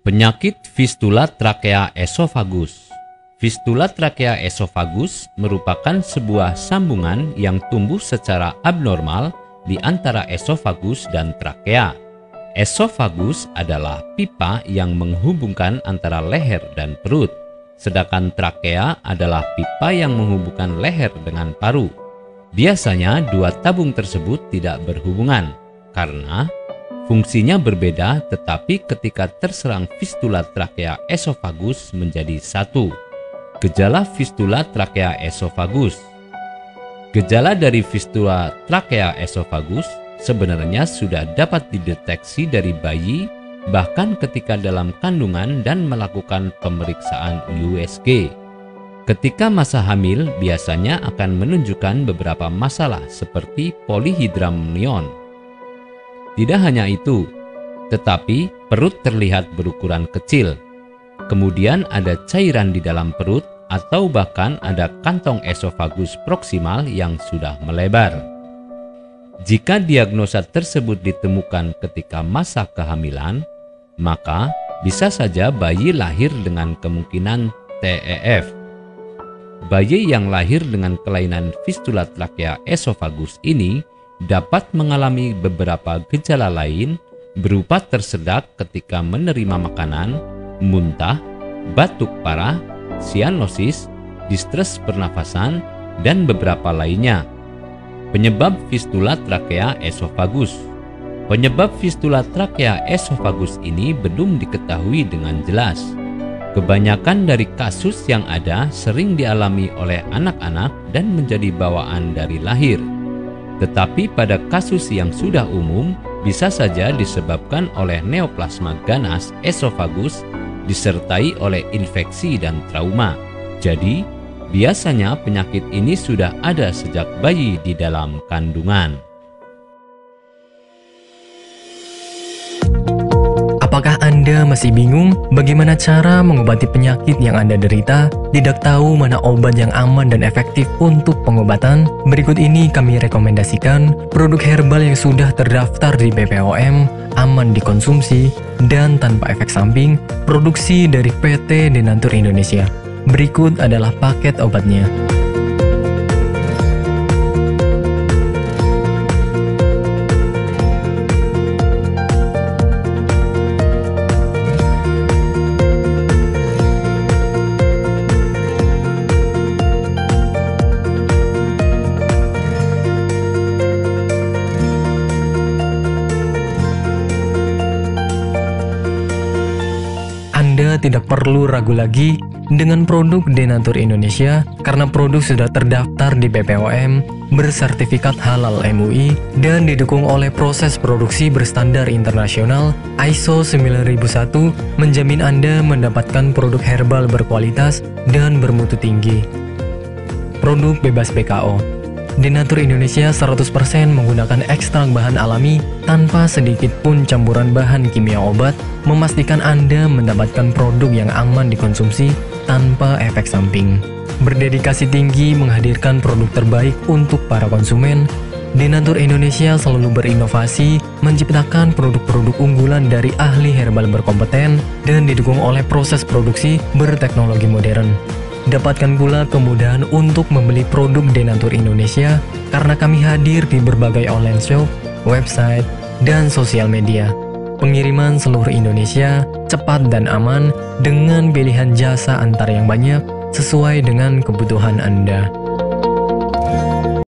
Penyakit fistula trakea esofagus. Fistula trakea esofagus merupakan sebuah sambungan yang tumbuh secara abnormal di antara esofagus dan trakea. Esofagus adalah pipa yang menghubungkan antara leher dan perut, sedangkan trakea adalah pipa yang menghubungkan leher dengan paru. Biasanya dua tabung tersebut tidak berhubungan karena fungsinya berbeda, tetapi ketika terserang fistula trakea esofagus menjadi satu. Gejala fistula trakea esofagus. Gejala dari fistula trakea esofagus sebenarnya sudah dapat dideteksi dari bayi, bahkan ketika dalam kandungan dan melakukan pemeriksaan USG. Ketika masa hamil biasanya akan menunjukkan beberapa masalah seperti polyhydramnion. Tidak hanya itu, tetapi perut terlihat berukuran kecil. Kemudian ada cairan di dalam perut atau bahkan ada kantong esofagus proksimal yang sudah melebar. Jika diagnosa tersebut ditemukan ketika masa kehamilan, maka bisa saja bayi lahir dengan kemungkinan TEF. Bayi yang lahir dengan kelainan fistula trakea esofagus ini dapat mengalami beberapa gejala lain berupa tersedak ketika menerima makanan, muntah, batuk parah, sianosis, distres pernafasan, dan beberapa lainnya. Penyebab fistula trakea esofagus. Penyebab fistula trakea esofagus ini belum diketahui dengan jelas. Kebanyakan dari kasus yang ada sering dialami oleh anak-anak dan menjadi bawaan dari lahir. Tetapi pada kasus yang sudah umum bisa saja disebabkan oleh neoplasma ganas esofagus disertai oleh infeksi dan trauma. Jadi, biasanya penyakit ini sudah ada sejak bayi di dalam kandungan. Apakah Anda masih bingung bagaimana cara mengobati penyakit yang Anda derita? Tidak tahu mana obat yang aman dan efektif untuk pengobatan? Berikut ini kami rekomendasikan produk herbal yang sudah terdaftar di BPOM, aman dikonsumsi, dan tanpa efek samping, produksi dari PT Denatur Indonesia. Berikut adalah paket obatnya. Anda tidak perlu ragu lagi dengan produk Denatur Indonesia karena produk sudah terdaftar di BPOM, bersertifikat halal MUI, dan didukung oleh proses produksi berstandar internasional ISO 9001, menjamin Anda mendapatkan produk herbal berkualitas dan bermutu tinggi. Produk bebas BKO. Denatur Indonesia 100% menggunakan ekstrak bahan alami tanpa sedikit pun campuran bahan kimia obat, memastikan Anda mendapatkan produk yang aman dikonsumsi tanpa efek samping. Berdedikasi tinggi menghadirkan produk terbaik untuk para konsumen, Denatur Indonesia selalu berinovasi, menciptakan produk-produk unggulan dari ahli herbal berkompeten dan didukung oleh proses produksi berteknologi modern. Dapatkan pula kemudahan untuk membeli produk Denatur Indonesia karena kami hadir di berbagai online shop, website, dan sosial media. Pengiriman seluruh Indonesia cepat dan aman dengan pilihan jasa antar yang banyak sesuai dengan kebutuhan Anda.